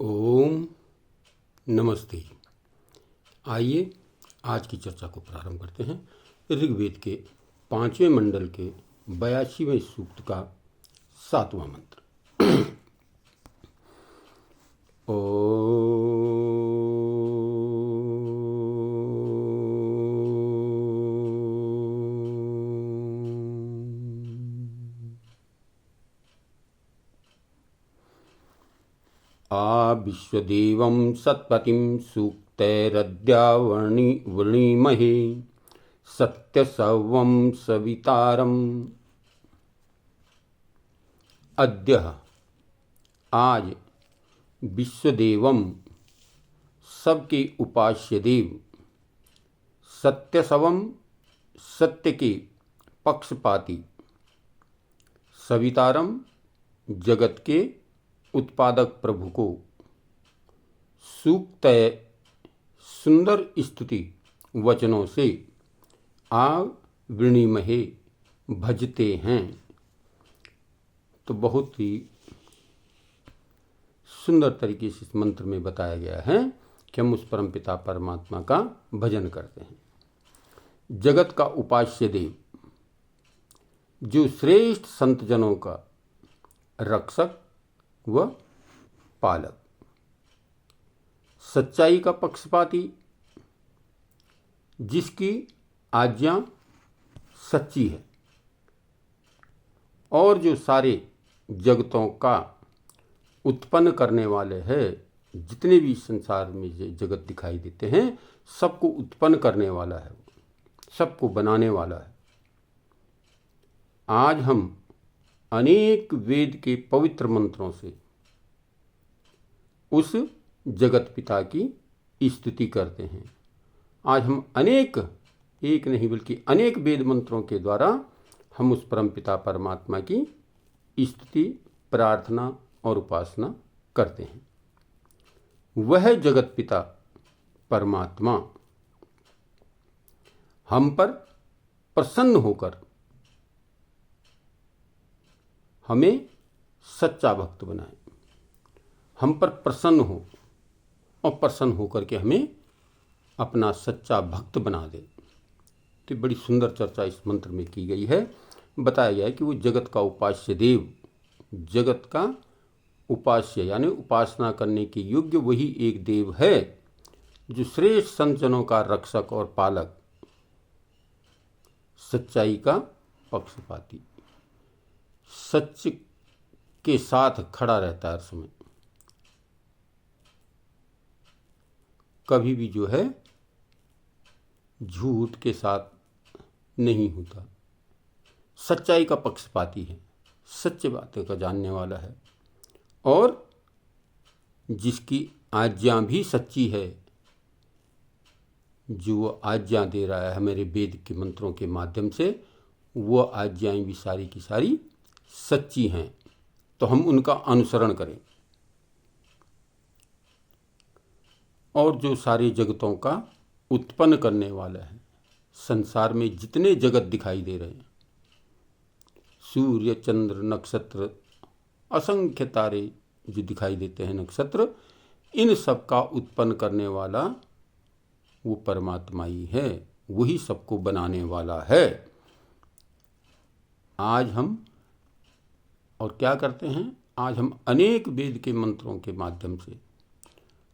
ओम नमस्ते। आइए आज की चर्चा को प्रारंभ करते हैं। ऋग्वेद के 5वें मंडल के 82वें सूक्त का 7वां मंत्र। आ विश्वदेवं सत्पतिं सूक्तैरद्या वृणीमहे सत्यसवं सवितारम्। अद्य आज विश्वदेवम सबके उपास्य देव, सत्यसवम सत्य के पक्षपाती, सवितारम जगत के उत्पादक प्रभु को सूक्त सुंदर स्तुति वचनों से आवृणीमहे भजते हैं। तो बहुत ही सुंदर तरीके से इस मंत्र में बताया गया है कि हम उस परमपिता परमात्मा का भजन करते हैं। जगत का उपास्य देव, जो श्रेष्ठ संतजनों का रक्षक व पालक, सच्चाई का पक्षपाती, जिसकी आज्ञा सच्ची है, और जो सारे जगतों का उत्पन्न करने वाले हैं। जितने भी संसार में जगत दिखाई देते हैं, सबको उत्पन्न करने वाला है, सबको बनाने वाला है। आज हम अनेक वेद के पवित्र मंत्रों से उस जगत पिता की स्तुति करते हैं। आज हम एक नहीं बल्कि अनेक वेद मंत्रों के द्वारा हम उस परमपिता परमात्मा की स्तुति, प्रार्थना और उपासना करते हैं। वह जगत पिता परमात्मा हम पर प्रसन्न होकर हमें सच्चा भक्त बनाए, हम पर प्रसन्न हो और प्रसन्न होकर के हमें अपना सच्चा भक्त बना दे। तो बड़ी सुंदर चर्चा इस मंत्र में की गई है। बताया गया है कि वो जगत का उपास्य देव, जगत का उपास्य यानी उपासना करने के योग्य वही एक देव है, जो श्रेष्ठ संतजनों का रक्षक और पालक, सच्चाई का पक्षपाती, सच के साथ खड़ा रहता है हर समय। कभी भी जो है झूठ के साथ नहीं होता, सच्चाई का पक्षपाती है, सच्चे बातों का जानने वाला है, और जिसकी आज्ञा भी सच्ची है। जो आज्ञा दे रहा है हमारे वेद के मंत्रों के माध्यम से, वो आज्ञाएं भी सारी की सारी सच्ची हैं, तो हम उनका अनुसरण करें। और जो सारे जगतों का उत्पन्न करने वाला है, संसार में जितने जगत दिखाई दे रहे हैं, सूर्य, चंद्र, नक्षत्र, असंख्य तारे जो दिखाई देते हैं, नक्षत्र, इन सब का उत्पन्न करने वाला वो परमात्मा ही है, वही सबको बनाने वाला है। आज हम और क्या करते हैं? आज हम अनेक वेद के मंत्रों के माध्यम से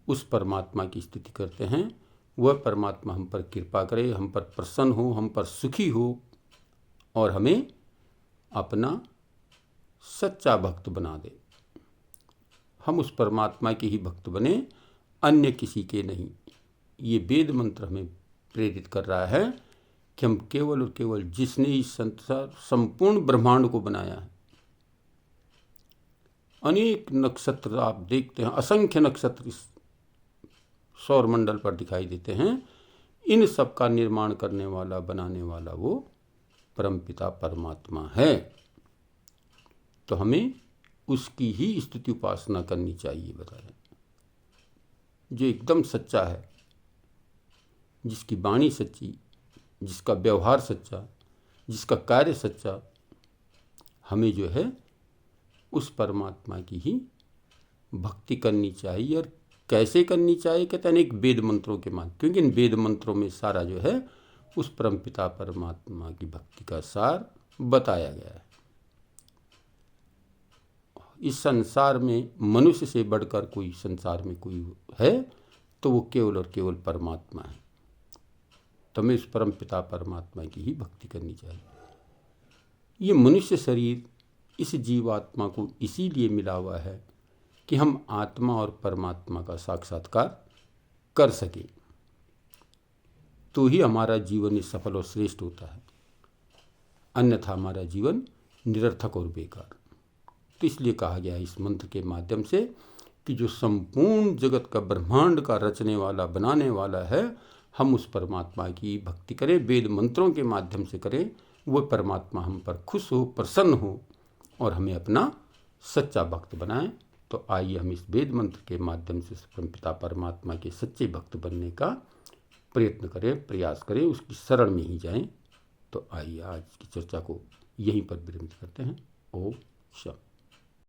उस परमात्मा की स्तुति करते हैं। वह परमात्मा हम पर कृपा करे, हम पर प्रसन्न हो, हम पर सुखी हो, और हमें अपना सच्चा भक्त बना दे। हम उस परमात्मा के ही भक्त बने, अन्य किसी के नहीं। ये वेद मंत्र हमें प्रेरित कर रहा है कि हम केवल और केवल जिसने इस संसार संपूर्ण ब्रह्मांड को बनाया है, अनेक नक्षत्र आप देखते हैं, असंख्य नक्षत्र सौर मंडल पर दिखाई देते हैं, इन सब का निर्माण करने वाला, बनाने वाला वो परमपिता परमात्मा है। तो हमें उसकी ही स्तुति उपासना करनी चाहिए। बताया जो एकदम सच्चा है, जिसकी वाणी सच्ची, जिसका व्यवहार सच्चा, जिसका कार्य सच्चा, हमें जो है उस परमात्मा की ही भक्ति करनी चाहिए। और कैसे करनी चाहिए? कहते हैं अनेक वेद मंत्रों के माध्यम, क्योंकि इन वेद मंत्रों में सारा जो है उस परमपिता परमात्मा की भक्ति का सार बताया गया है। इस संसार में मनुष्य से बढ़कर कोई संसार में कोई है तो वो केवल और केवल परमात्मा है। तो हमें इस परमपिता परमात्मा की ही भक्ति करनी चाहिए। ये मनुष्य शरीर इस जीवात्मा को इसीलिए मिला हुआ है कि हम आत्मा और परमात्मा का साक्षात्कार कर सकें, तो ही हमारा जीवन सफल और श्रेष्ठ होता है, अन्यथा हमारा जीवन निरर्थक और बेकार। तो इसलिए कहा गया है इस मंत्र के माध्यम से कि जो संपूर्ण जगत का ब्रह्मांड का रचने वाला बनाने वाला है, हम उस परमात्मा की भक्ति करें, वेद मंत्रों के माध्यम से करें। वो परमात्मा हम पर खुश हो, प्रसन्न हो और हमें अपना सच्चा भक्त बनाएं। तो आइए हम इस वेद मंत्र के माध्यम से परमपिता परमात्मा के सच्चे भक्त बनने का प्रयत्न करें, प्रयास करें, उसकी शरण में ही जाएं। तो आइए आज की चर्चा को यहीं पर विराम करते हैं। ओम शांति।